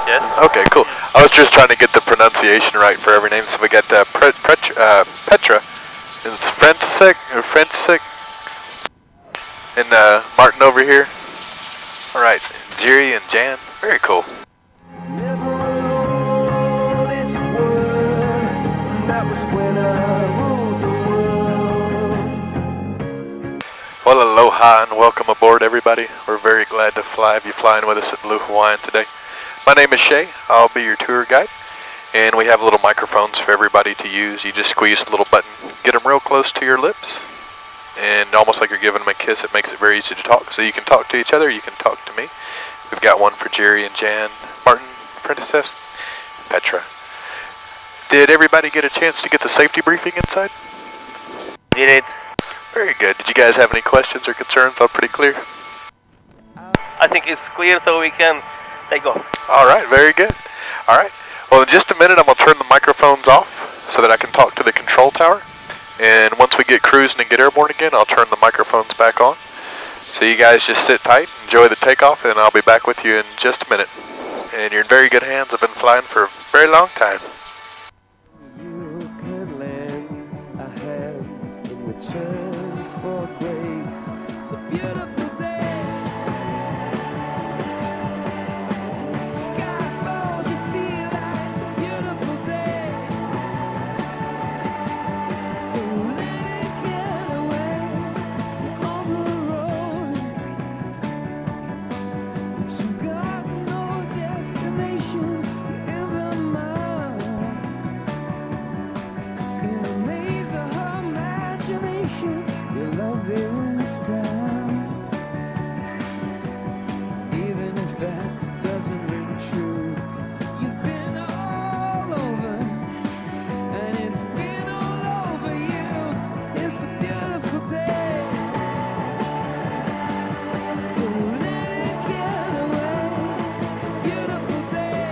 Yes. Okay, cool. I was just trying to get the pronunciation right for every name. So we got Petra, and it's Frantisek, and Martin over here. All right, Jerry and Jan. Very cool. Well, aloha and welcome aboard, everybody. We're very glad to have you flying with us at Blue Hawaiian today. My name is Shay. I'll be your tour guide, and we have little microphones for everybody to use. You just squeeze the little button, get them real close to your lips, and almost like you're giving them a kiss. It makes it very easy to talk. So you can talk to each other, you can talk to me. We've got one for Jerry and Jan, Martin, Princess, Petra. Did everybody get a chance to get the safety briefing inside? Did it? Very good. Did you guys have any questions or concerns? All pretty clear? I think it's clear, so we can take off. All right, very good. All right. Well, in just a minute, I'm going to turn the microphones off so that I can talk to the control tower. And once we get cruising and get airborne again, I'll turn the microphones back on. So you guys just sit tight, enjoy the takeoff, and I'll be back with you in just a minute. And you're in very good hands. I've been flying for a very long time. You could lend a hand in return for grace. It's a beautiful day. Sky falls, you feel like it's a beautiful day. So let it get away on the road. But you got no destination in the mind. In a maze of her imagination, your love is style. Even if that doesn't ring true, you've been all over, and it's been all over you. It's a beautiful day. So let it get away. It's a beautiful day.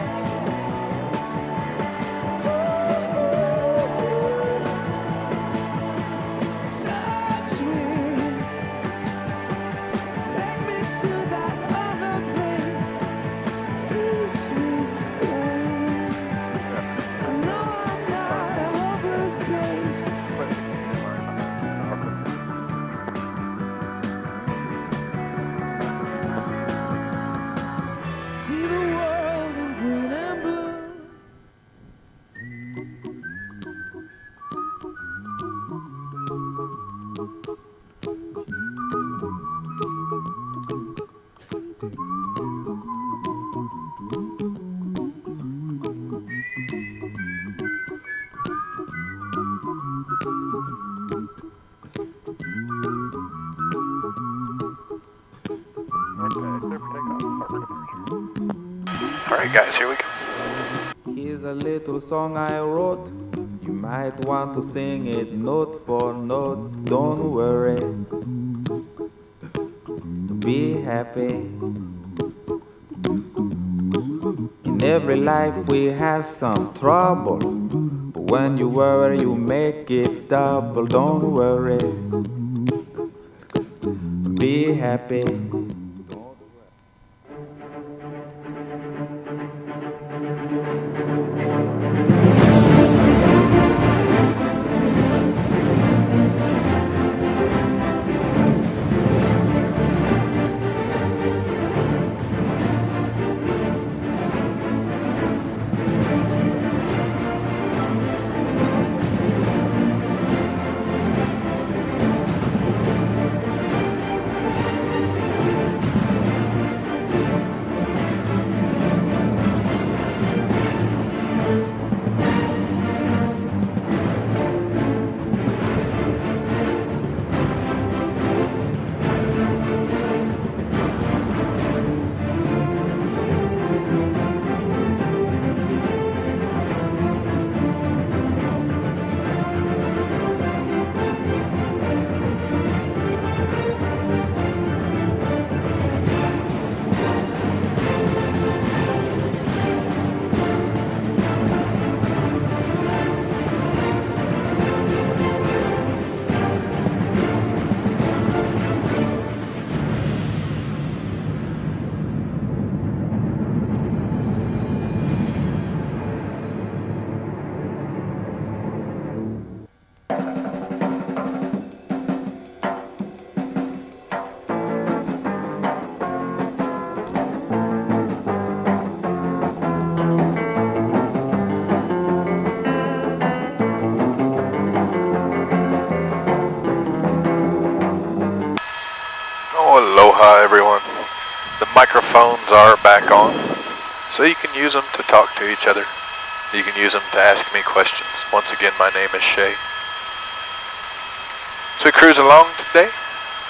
Touch me, take me to that other place. Teach me, I know I'm not a hopeless case. See the world in green and blue. All right, guys, here we go. Here's a little song I wrote. You might want to sing it note for note. Don't worry. Be happy. In every life we have some trouble. But when you worry, you make it double. Don't worry. Be happy. Aloha everyone. The microphones are back on, so you can use them to talk to each other. You can use them to ask me questions. Once again, my name is Shay. So we cruise along today.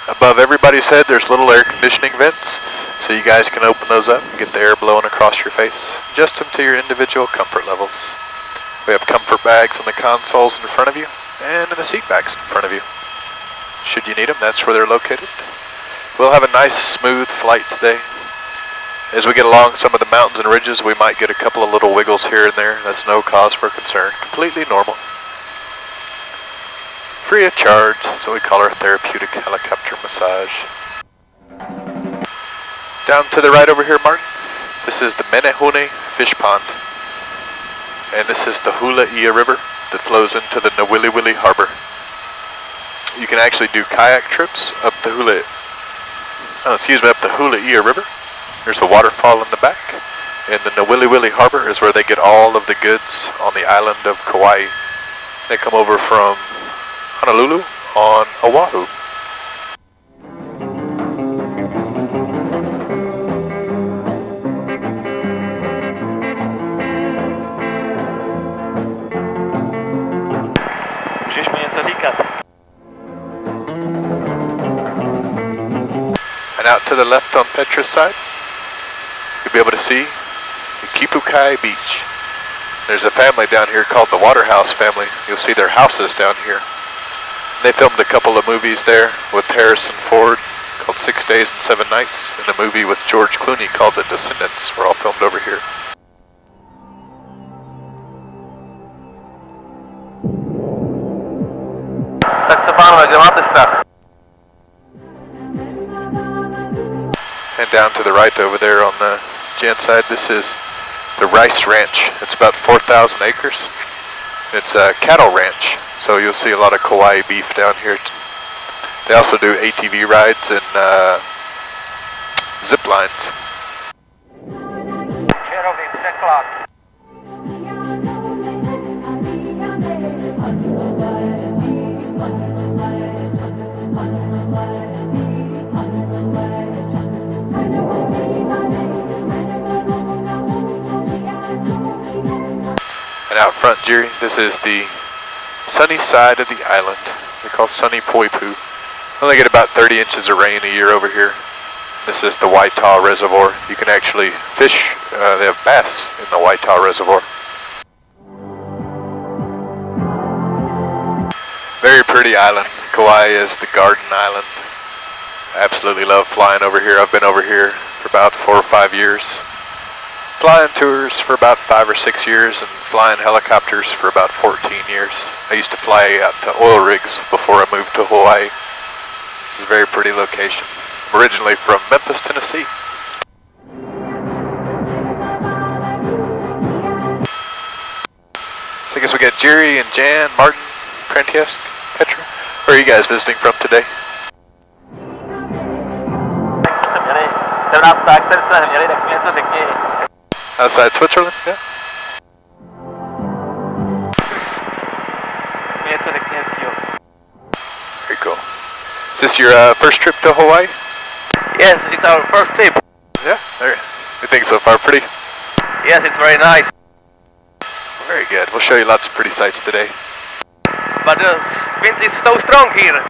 Above everybody's head there's little air conditioning vents, so you guys can open those up and get the air blowing across your face. Adjust them to your individual comfort levels. We have comfort bags on the consoles in front of you, and in the seat backs in front of you. Should you need them, that's where they're located. We'll have a nice smooth flight today. As we get along some of the mountains and ridges, we might get a couple of little wiggles here and there. That's no cause for concern. Completely normal. Free of charge, so we call our therapeutic helicopter massage. Down to the right over here, Martin. This is the Menehune Fish Pond. And this is the Hula-Ia River that flows into the Nawiliwili Harbor. You can actually do kayak trips up the Hula-Ia River. There's a waterfall in the back, and the Nawiliwili Harbor is where they get all of the goods on the island of Kauai. They come over from Honolulu on Oahu. Out to the left on Petra's side, you'll be able to see the Kipukai Beach. There's a family down here called the Waterhouse family. You'll see their houses down here. They filmed a couple of movies there with Harrison Ford called 6 Days and 7 Nights, and a movie with George Clooney called The Descendants were all filmed over here. And down to the right over there on the Jan side, this is the Rice Ranch. It's about 4,000 acres. It's a cattle ranch, so you'll see a lot of Kauai beef down here. They also do ATV rides and zip lines. And out front, Jerry, this is the sunny side of the island. They call sunny Poipu. Only get about 30 inches of rain a year over here. This is the Waitau Reservoir. You can actually fish, they have bass in the Waitau Reservoir. Very pretty island. Kauai is the garden island. I absolutely love flying over here. I've been over here for about 4 or 5 years. Flying tours for about 5 or 6 years, and flying helicopters for about 14 years. I used to fly out to oil rigs before I moved to Hawaii. This is a very pretty location. I'm originally from Memphis, Tennessee. So I guess we got Jerry and Jan, Martin, Francesca, Petra. Where are you guys visiting from today? Outside Switzerland, yeah. Very cool. Is this your first trip to Hawaii? Yes, it's our first trip. Yeah, there. You think so far pretty? Yes, it's very nice. Very good. We'll show you lots of pretty sights today. But the wind is so strong here.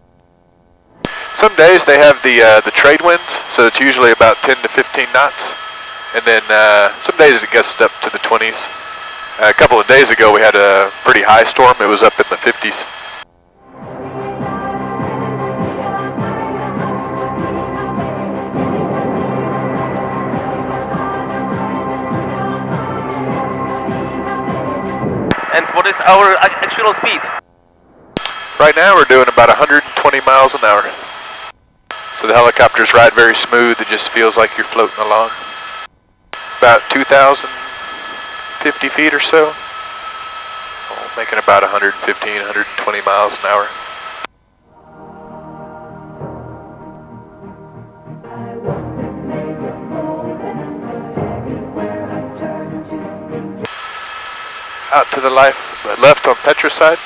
Some days they have the trade winds, so it's usually about 10 to 15 knots. And then some days it gets up to the 20s. A couple of days ago we had a pretty high storm. It was up in the 50s. And what is our actual speed? Right now we're doing about 120 miles an hour. So the helicopters ride very smooth. It just feels like you're floating along. About 2,050 feet or so. Making about 115, 120 miles an hour. Out to the left on Petra's side,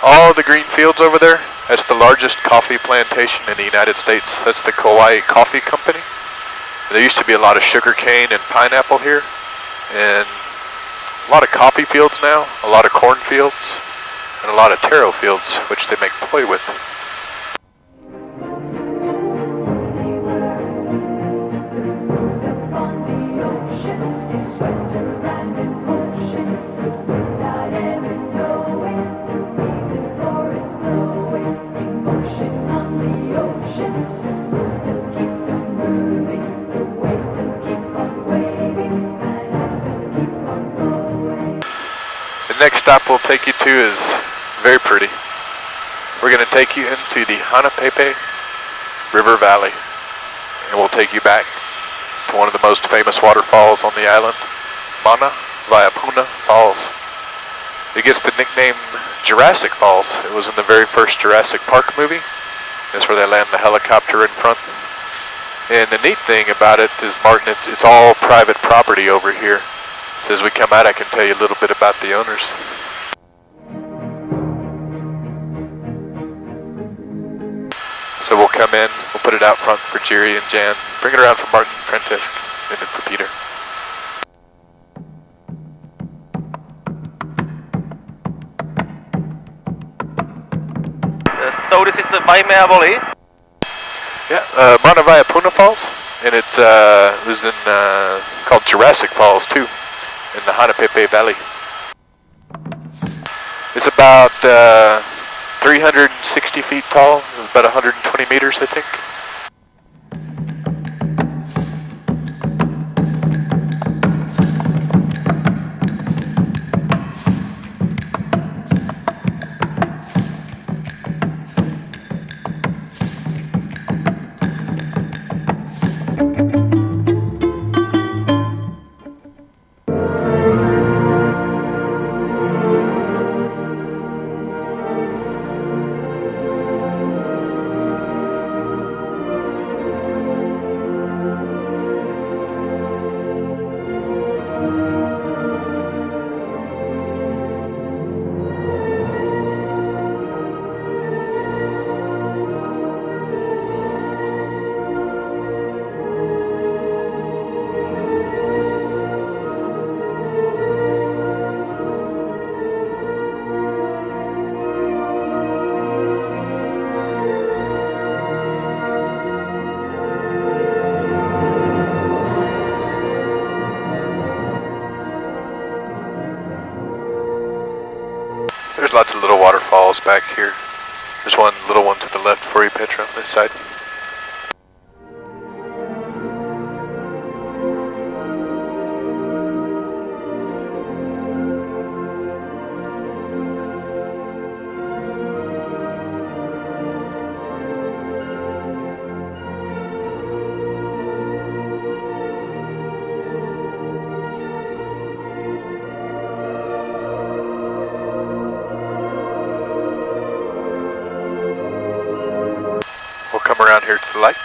All the green fields over there, that's the largest coffee plantation in the United States. That's the Kauai Coffee Company. There used to be a lot of sugar cane and pineapple here, and a lot of coffee fields now, a lot of corn fields, and a lot of taro fields, which they make poi with. The next stop we'll take you to is very pretty. We're going to take you into the Hanapepe River Valley, and we'll take you back to one of the most famous waterfalls on the island, Mana Vaiapuna Falls. It gets the nickname Jurassic Falls. It was in the very first Jurassic Park movie. That's where they land the helicopter in front. And the neat thing about it is, Martin, it's all private property over here. So as we come out, I can tell you a little bit about the owners. So we'll come in, we'll put it out front for Jerry and Jan, bring it around for Martin and Francesca, and then for Peter. So this is the Waimea Valley? Yeah, Mana Vaiapuna Falls, and it was in called Jurassic Falls too, in the Hanapepe Valley. It's about 360 feet tall, about 120 meters, I think. There's lots of little waterfalls back here. There's one little one to the left for you, Petra, on this side. We'll come around here to the light.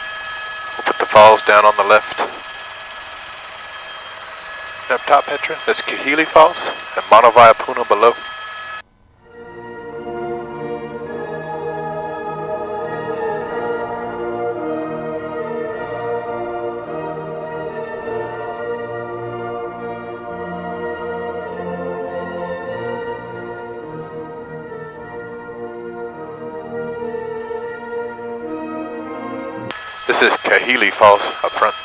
We'll put the falls down on the left. And up top, Petra, that's Kahili Falls and Mana Vaiapuna below. This is Kahili Falls up front.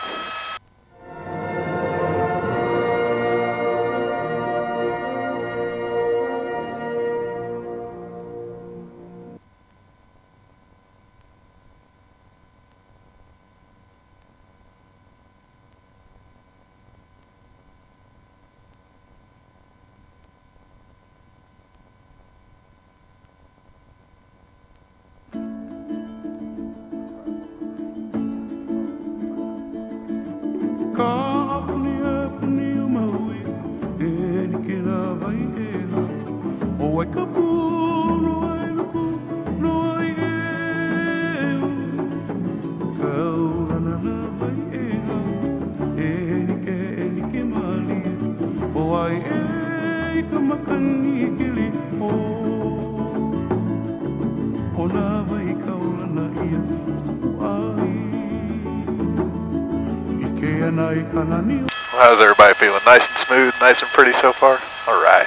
How's everybody feeling? Nice and smooth, nice and pretty so far? All right.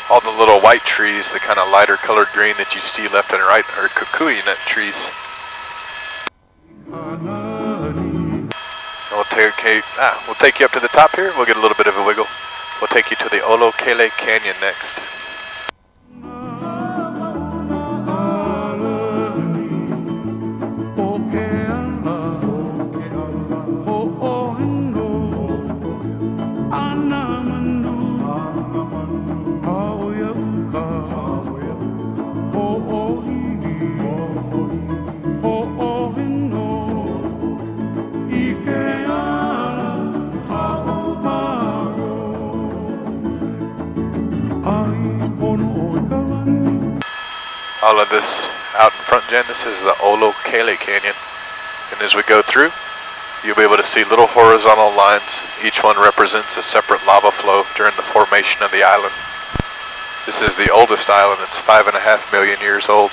All the little white trees, the kind of lighter colored green that you see left and right, are kukui nut trees. We'll take you up to the top here. We'll get a little bit of a wiggle. We'll take you to the Olokele Canyon next. All of this out in front, Jen, this is the Olokele Canyon. And as we go through, you'll be able to see little horizontal lines. Each one represents a separate lava flow during the formation of the island. This is the oldest island. It's 5.5 million years old.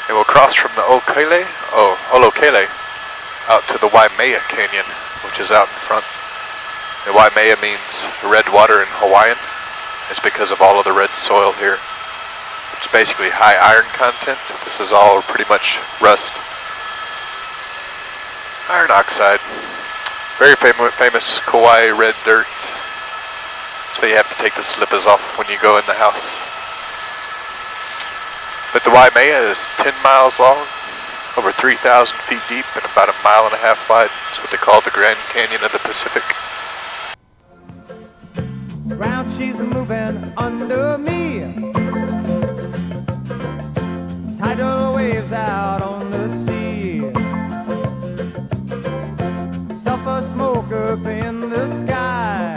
And we'll cross from the Olokele out to the Waimea Canyon, which is out in front. The Waimea means red water in Hawaiian. It's because of all of the red soil here. It's basically high iron content. This is all pretty much rust. Iron oxide. Very famous Kauai red dirt. So you have to take the slippers off when you go in the house. But the Waimea is 10 miles long, over 3,000 feet deep, and about 1.5 miles wide. It's what they call the Grand Canyon of the Pacific. Round she's moving under me. Tidal waves out on the sea. Sulfur smoke up in the sky.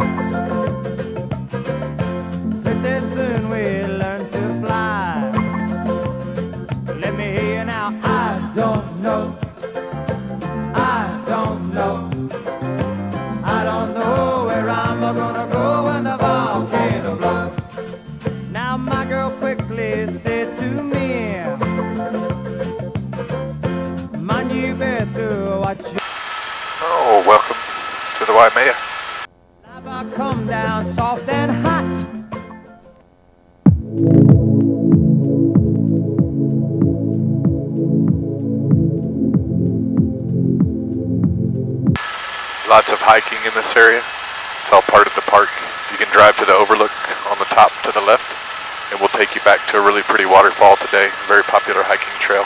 Pretty soon we'll learn to fly. Let me hear you now. I don't know. I don't know. I don't know where I'm gonna go when the volcano blows. Now my girl quickly said to me, man, you better watch your... Oh, welcome to the Waimea. Lava come down soft and hot. Lots of hiking in this area. It's all part of the park. You can drive to the overlook on the top to the left, and we'll take you back to a really pretty waterfall today. Very popular hiking trail.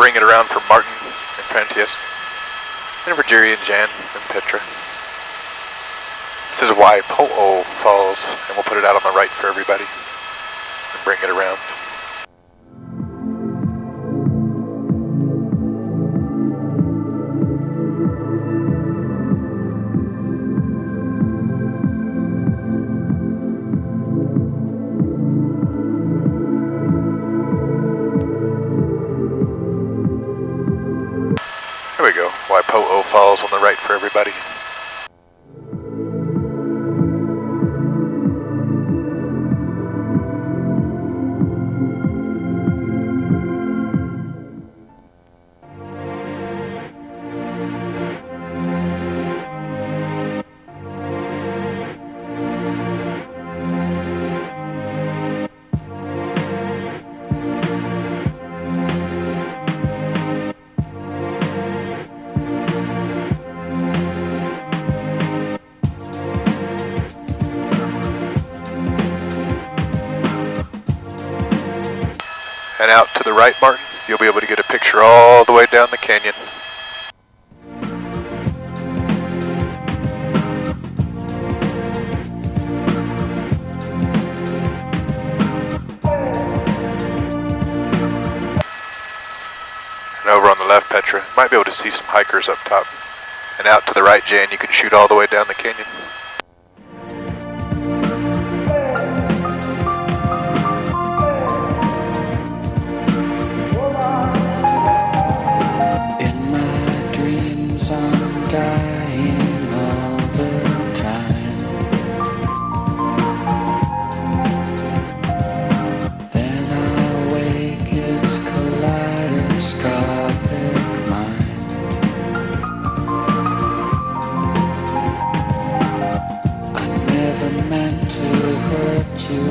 bring it around for Martin and Francesca. And for Jerry and Jan and Petra. This is Waipo'o Falls, and we'll put it out on the right for everybody and bring it around. There we go, Waipo'o Falls on the right for everybody. And out to the right, Martin, you'll be able to get a picture all the way down the canyon. And over on the left, Petra, might be able to see some hikers up top. And out to the right, Jan, you can shoot all the way down the canyon. Dying all the time. Then I wake, it's kaleidoscopic mind. I never meant to hurt you.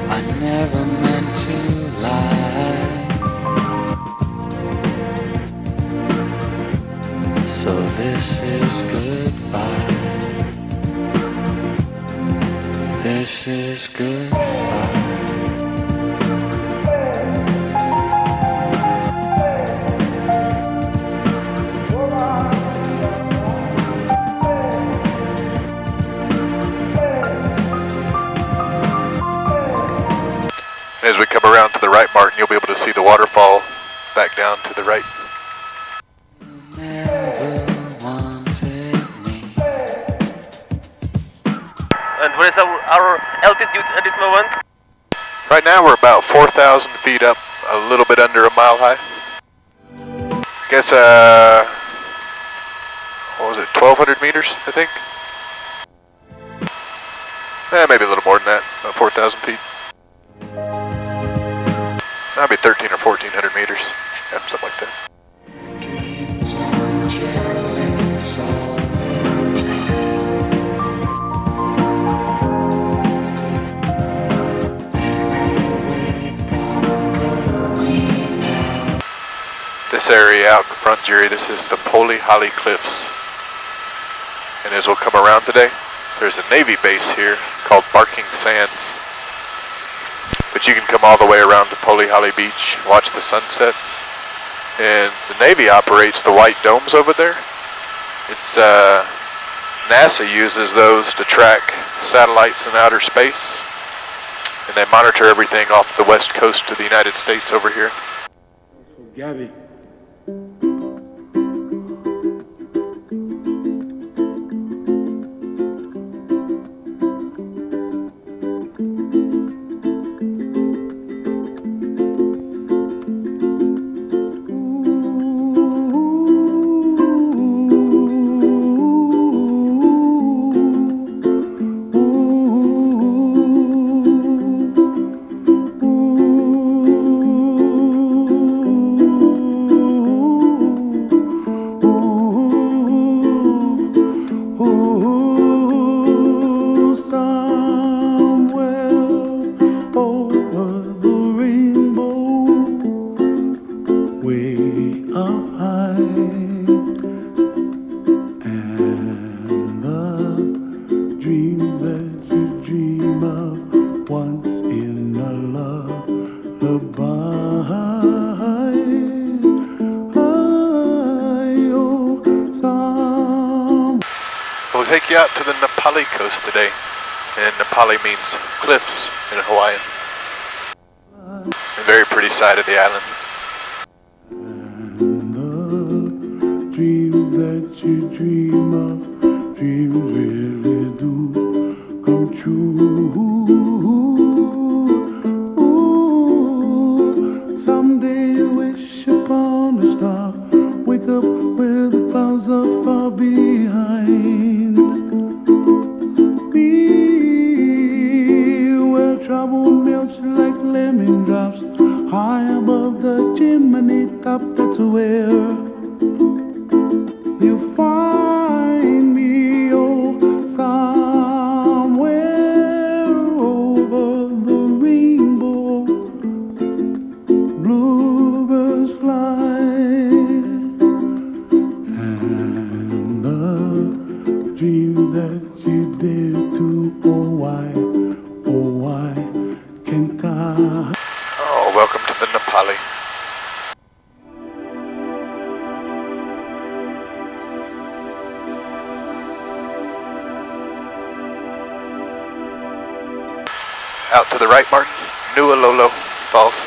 I never meant to lie. So this is goodbye. This is goodbye. And as we come around to the right, Martin, you'll be able to see the waterfall back down to the right. And what is our altitude at this moment? Right now we're about 4,000 feet up, a little bit under a mile high. I guess, what was it, 1,200 meters, I think? Maybe a little more than that, about 4,000 feet. That'd be 13 or 1,400 meters, yeah, something like that. This area out in front, Jerry, this is the Polihali Cliffs. And as we'll come around today, there's a Navy base here called Barking Sands. But you can come all the way around to Polihali Beach, watch the sunset. And the Navy operates the white domes over there. It's NASA uses those to track satellites in outer space. And they monitor everything off the west coast of the United States over here. Gabby. Once in a lullaby. We'll take you out to the Nepali coast today. And Nepali means cliffs in Hawaiian. A very pretty side of the island. And the dreams that you dream of, dreams really do come true. Someday you wish upon a star, wake up where the clouds are far behind me, where trouble melts like lemon drops high above the chimney top. That's where you find me, oh, somewhere over the rainbow. Bluebirds fly, and the dream that you dare to, oh why can't I? Oh, welcome to the Nepali. Out to the right, Martin, Nualolo Falls.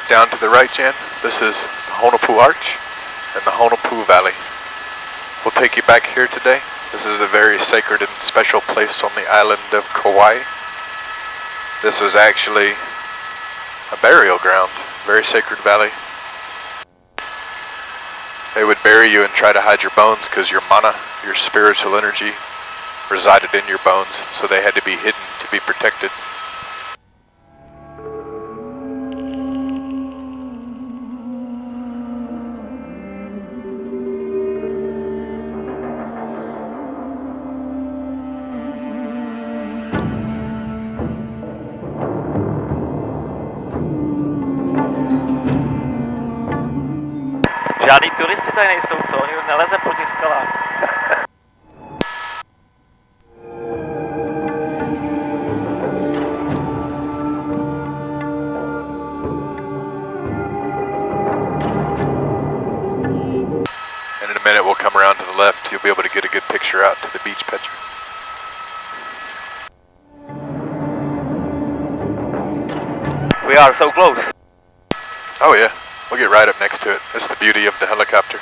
Down to the right, Jan, this is the Honopu Arch and the Honopu Valley. We'll take you back here today. This is a very sacred and special place on the island of Kauai. This was actually a burial ground, very sacred valley. They would bury you and try to hide your bones because your mana, your spiritual energy, resided in your bones, so they had to be hidden to be protected. Žádný turisty tady nejsou, co? Oni neleze po těch skalách. And in a minute we'll come around to the left. You'll be able to get a good picture out to the beach picture. We are so close. Oh yeah, we'll get right up next to it. That's the beauty of the helicopter.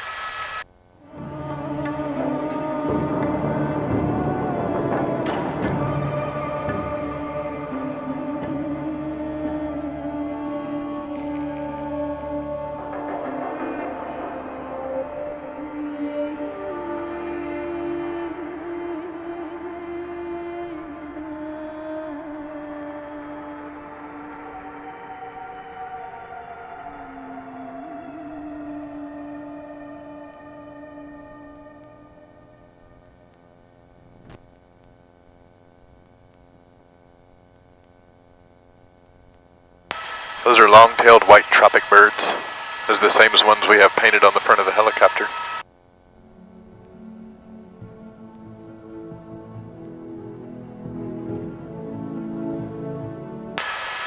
Those are long-tailed white tropic birds. Those are the same as ones we have painted on the front of the helicopter.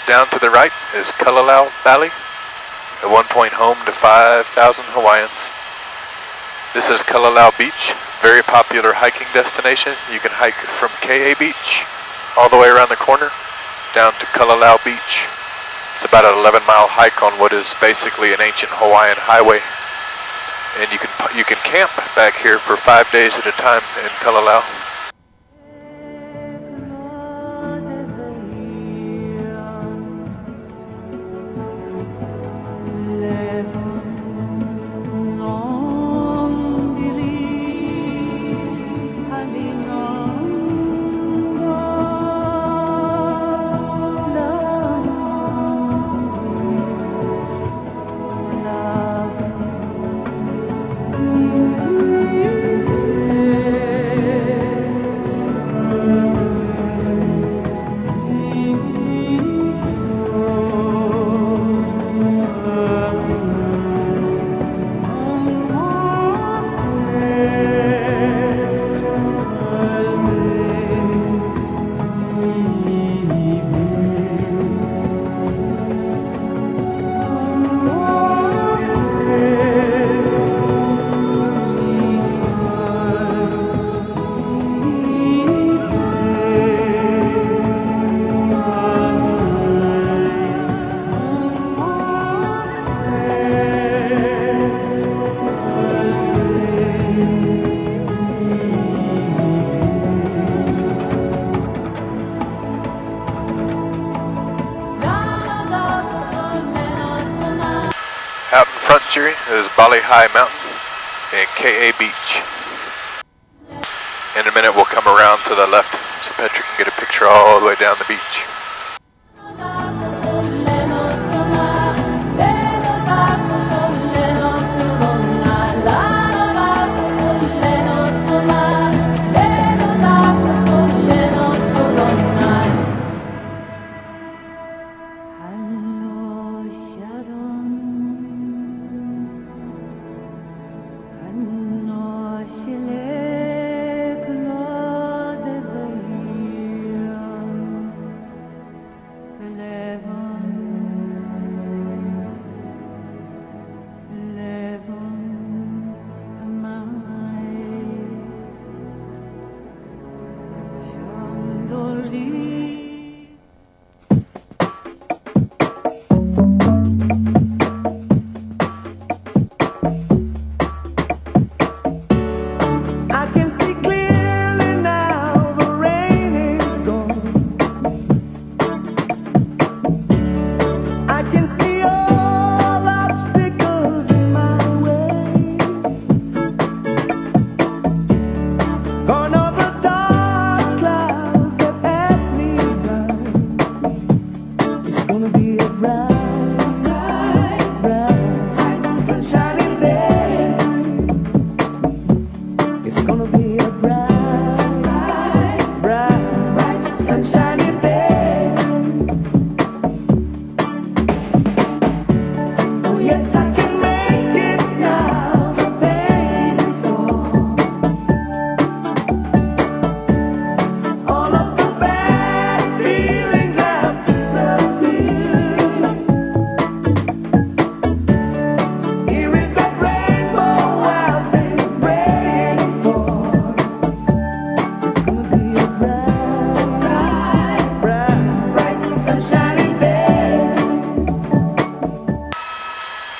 Down to the right is Kalalau Valley, at one point home to 5,000 Hawaiians. This is Kalalau Beach, very popular hiking destination. You can hike from KA Beach all the way around the corner down to Kalalau Beach. It's about an 11-mile hike on what is basically an ancient Hawaiian highway. And you can camp back here for 5 days at a time in Kalalau. Jury, is Bali High Mountain and KA Beach. In a minute we'll come around to the left so Petra can get a picture all the way down the beach.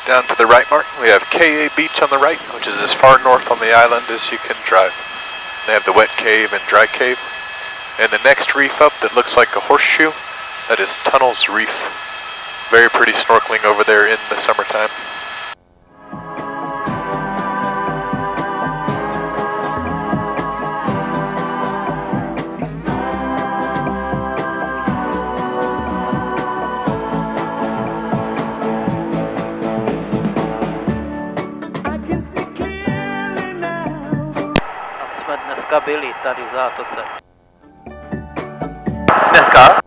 Down to the right mark, we have KA Beach on the right, which is as far north on the island as you can drive. They have the wet cave and dry cave. And the next reef up that looks like a horseshoe, that is Tunnels Reef. Very pretty snorkeling over there in the summertime. Dneska byli tady v zátoce. Dneska?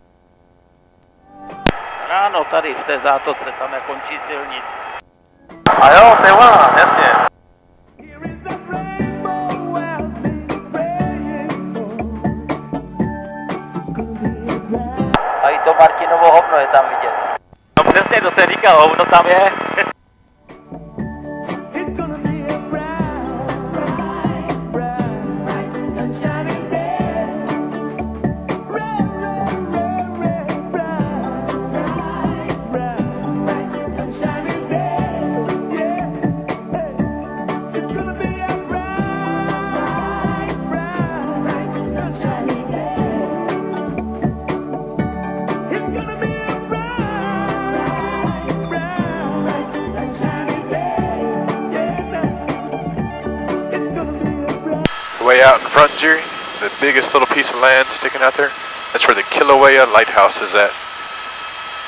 Ráno tady v té zátoce, tam je končí silnice. A jo, to je ona, jasně. A i to Martinovo hovno je tam vidět. No přesně, to se říká, hovno tam je. Way out in front, Jerry, the biggest little piece of land sticking out there, that's where the Kilauea Lighthouse is at.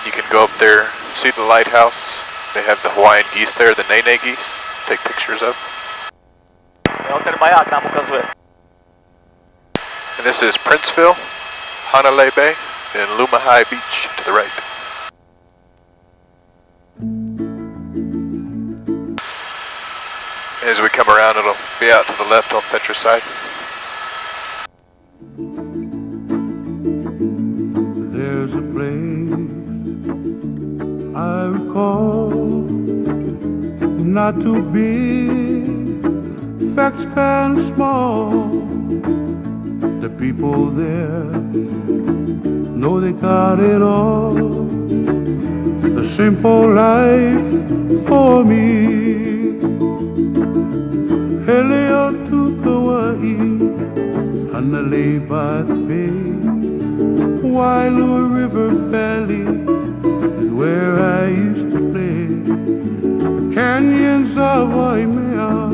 You can go up there, see the lighthouse. They have the Hawaiian geese there, the Nene geese, take pictures of. And this is Princeville, Hanalei Bay, and Lumahai Beach to the right. As we come around, it'll be out to the left on Petra's side. There's a place I recall, not too big, facts kind of small. The people there know they got it all. The simple life for me. Helio to Kauai, Hanalei by the bay, Waialua River Valley, is where I used to play. The canyons of Waimea,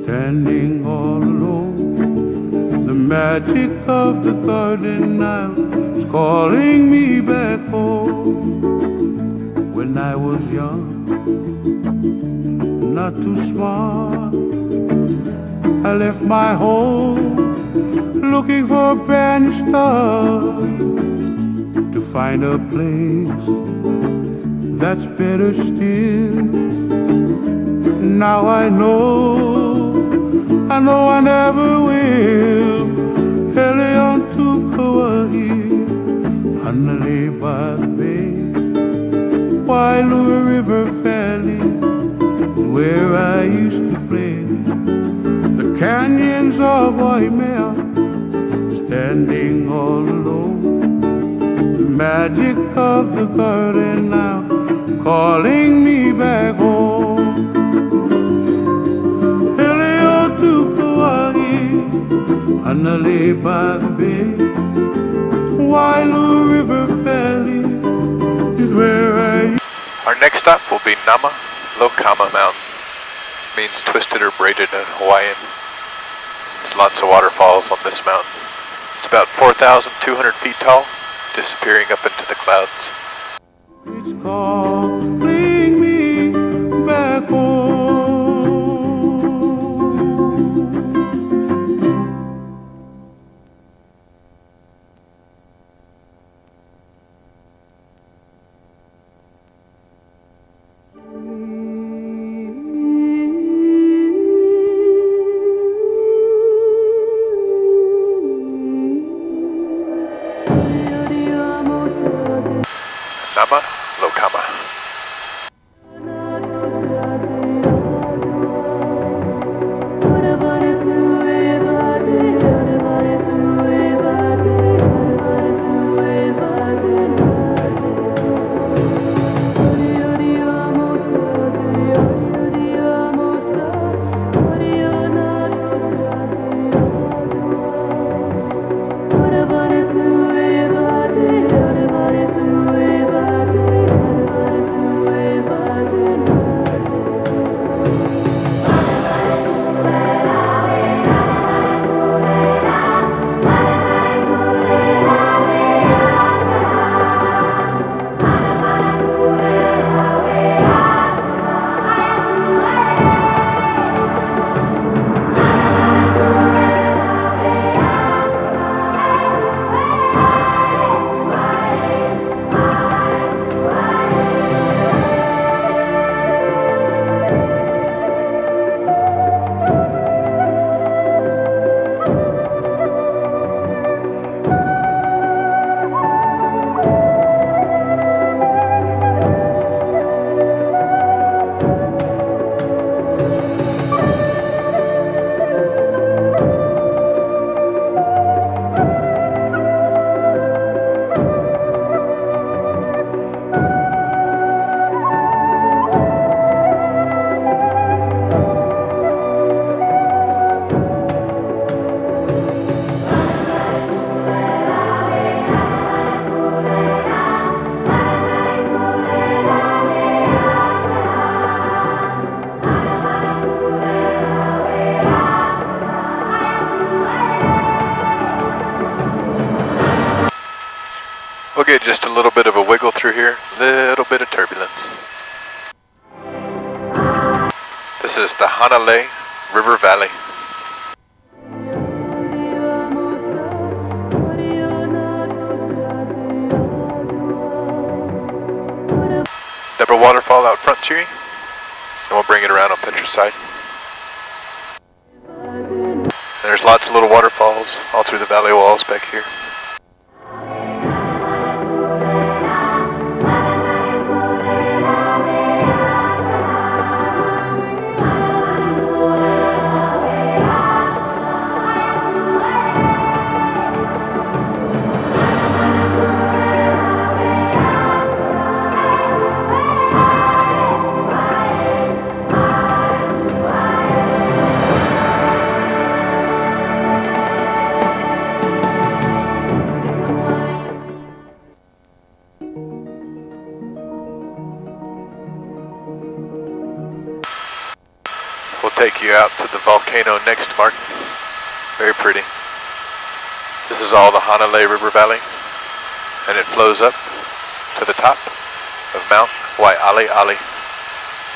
standing all alone. The magic of the garden now is calling me back home. When I was young, not too smart, I left my home looking for a brand new start, to find a place that's better still. Now I know I never will. Hele on to Kauai, Hanalei by the bay, Wailua River Valley is where I used to play. The canyons of Waimea, standing all alone. The magic of the garden now calling me back home. Helio to Kauai, Hanalei by the bay, Wailua River Valley is where I. Our next stop will be Nama Lokama Mountain. Means twisted or braided in Hawaiian. There's lots of waterfalls on this mountain. It's about 4,200 feet tall, disappearing up into the clouds. It's calling me back home. Nama Lokama. We'll get just a little bit of a wiggle through here, little bit of turbulence. This is the Hanalei River Valley. Double waterfall out front, Cheery, and we'll bring it around on Petra's side. And there's lots of little waterfalls all through the valley walls back here. out to the volcano next, Mark. Very pretty. This is all the Hanalei River Valley, and it flows up to the top of Mount Waialeale.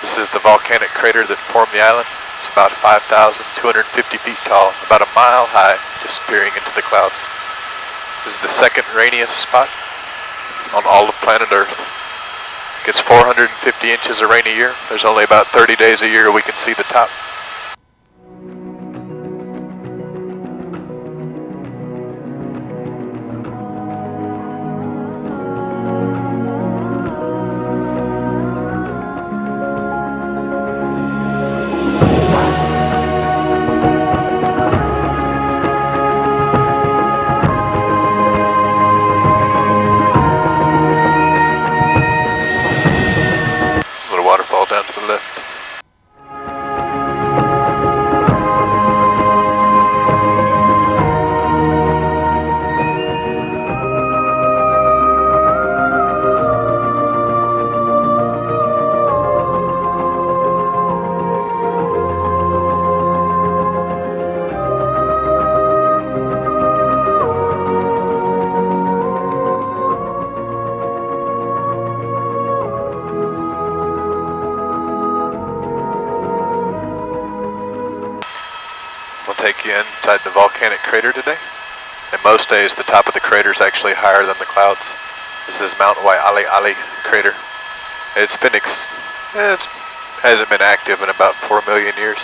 This is the volcanic crater that formed the island. It's about 5,250 feet tall, about a mile high, disappearing into the clouds. This is the second rainiest spot on all of planet Earth. It gets 450 inches of rain a year. There's only about 30 days a year we can see the top. Waterfall down to the left. We'll take you inside the volcanic crater today. And most days the top of the crater is actually higher than the clouds. This is Mount Waialeale crater. It hasn't been active in about 4 million years.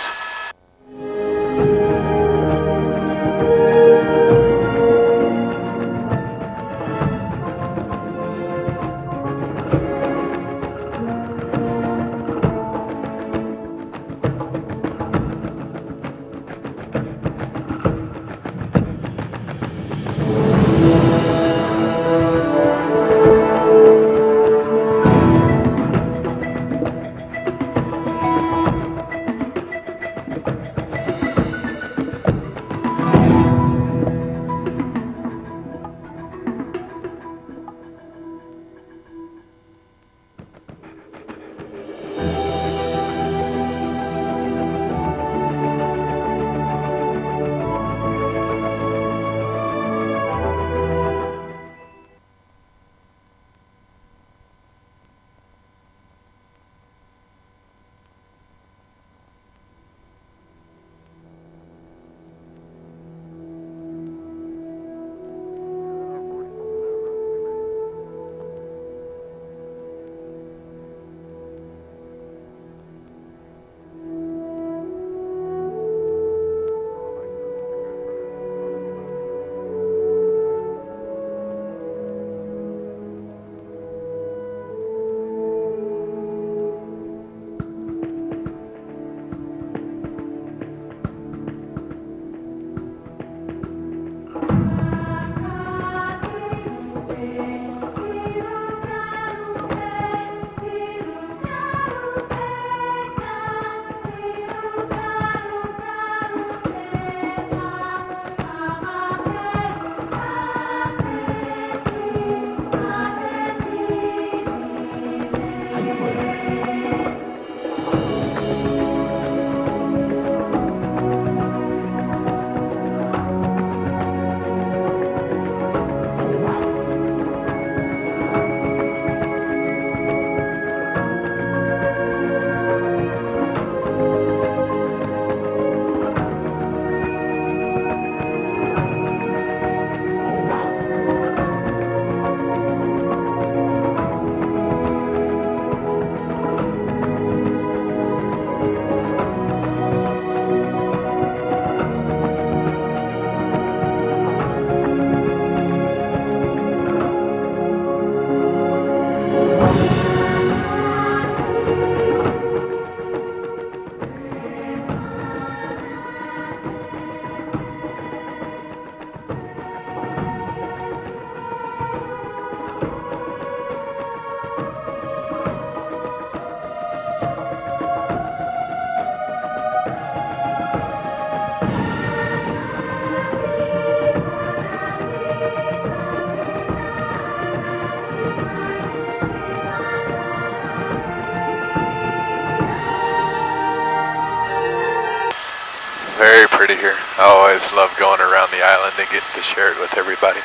pretty here. I always love going around the island and getting to share it with everybody.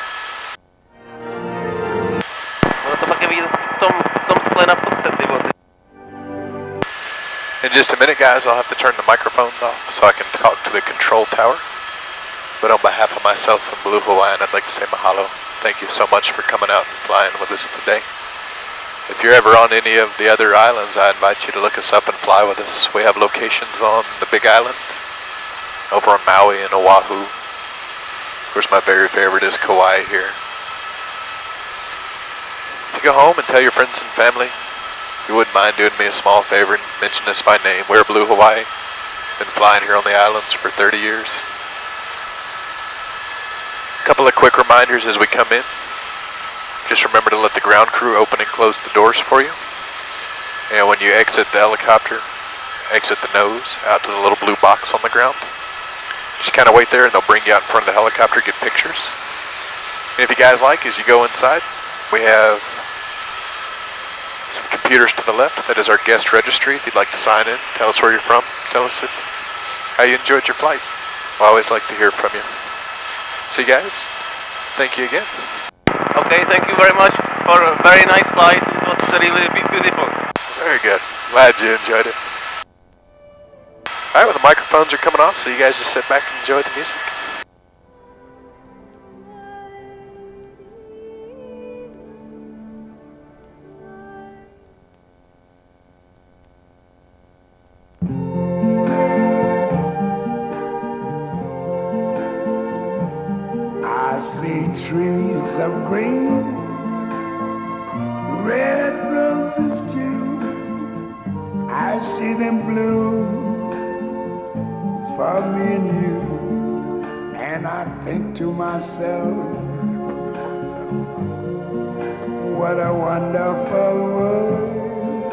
In just a minute, guys, I'll have to turn the microphone off so I can talk to the control tower. But on behalf of myself and Blue Hawaiian, I'd like to say mahalo. Thank you so much for coming out and flying with us today. If you're ever on any of the other islands, I invite you to look us up and fly with us. We have locations on the Big Island, over on Maui and Oahu. Of course, my very favorite is Kauai here. If you go home and tell your friends and family, if you wouldn't mind doing me a small favor and mention us by name. We're Blue Hawaii. Been flying here on the islands for 30 years. A couple of quick reminders as we come in. Just remember to let the ground crew open and close the doors for you. And when you exit the helicopter, exit the nose out to the little blue box on the ground. Just kind of wait there and they'll bring you out in front of the helicopter, get pictures. And if you guys like, as you go inside, we have some computers to the left. That is our guest registry. If you'd like to sign in, tell us where you're from, tell us how you enjoyed your flight. I always like to hear from you. So guys, thank you again. Okay, thank you very much for a very nice flight. It was really beautiful. Very good. Glad you enjoyed it. Alright, well the microphones are coming off, so you guys just sit back and enjoy the music. I see trees of green, red roses too. I see them bloom for me and you. And I think to myself, what a wonderful world.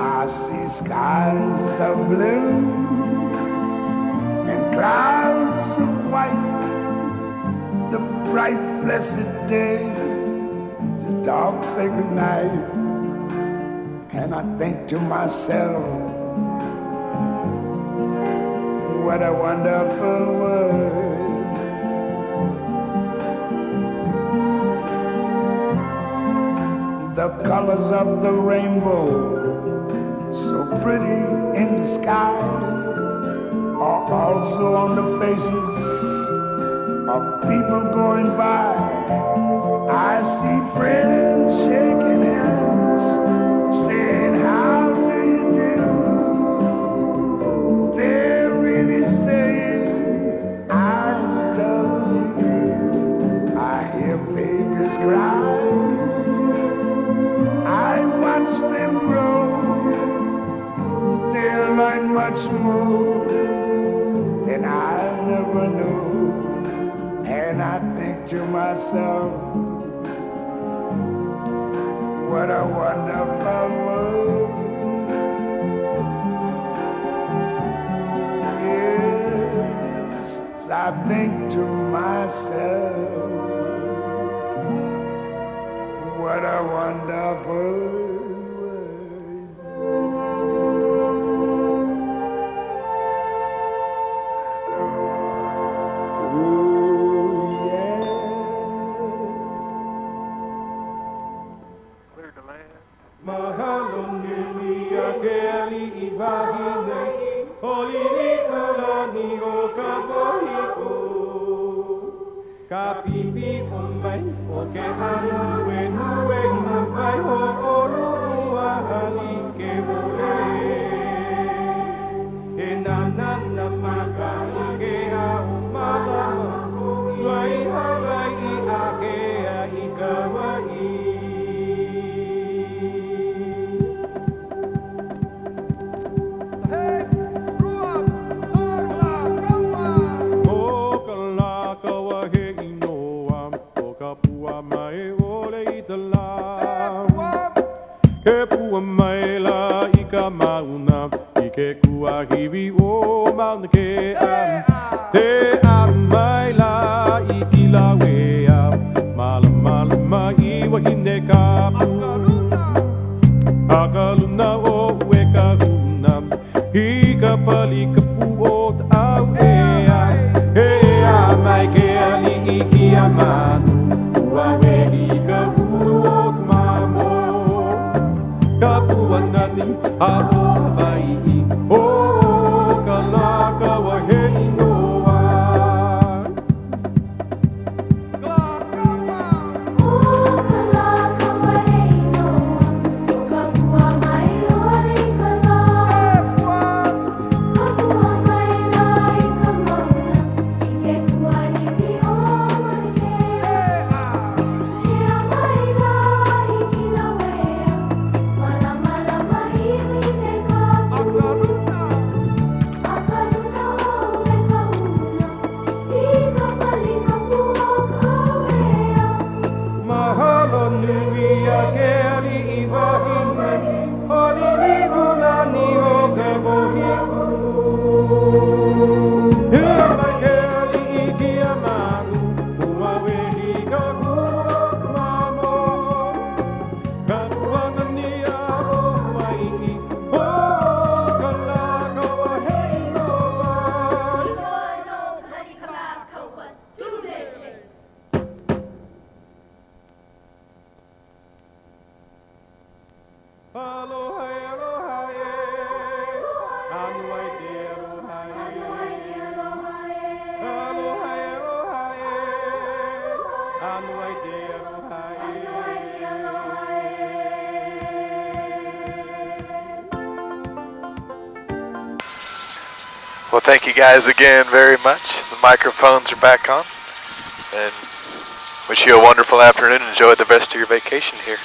I see skies of blue and clouds of white, the bright blessed day, the dark sacred night. And I think to myself, what a wonderful world. The colors of the rainbow, so pretty in the sky, are also on the faces of people going by. I see friends shaking hands, saying, how do you do? They're really saying, I love you. I hear babies cry, I watch them grow. They'll learn much more than I never knew. And I think to myself, what a wonderful world. Yes, I think to myself, what a wonderful world. Kapipi umay o ke hanu e nue mai ho oro ua hali ke mole e na na na maka i ke a umala wai hawai i a ke a i Kauai. Hey, Ruam, Norla, Kauai. O kala Kauai. Ke pua mai la I ka mauna I ke kua hiwi o mauna ke am Te a mai la I kila wea Mala mala mai wahine ka pu Akaluna o we ka o tau ea ea mai ke ali I ki a manu ua wehi ka hulu o mamo ka puanani a o Hawaii o ka laka wa hei noa Mahalo nui a ke ali I wahine o ni ni kunani o ke mohiku Hea mai ke ali I ki a manu ua wehi ka hulu o mamo ka puanani a o Hawaii o ka laka wa hei noa Aloha, aloha, anu ai te aloha, aloha, aloha, anu ai te aloha. Well, thank you guys again very much. The microphones are back on. And wish you a wonderful afternoon. Enjoy the rest of your vacation here.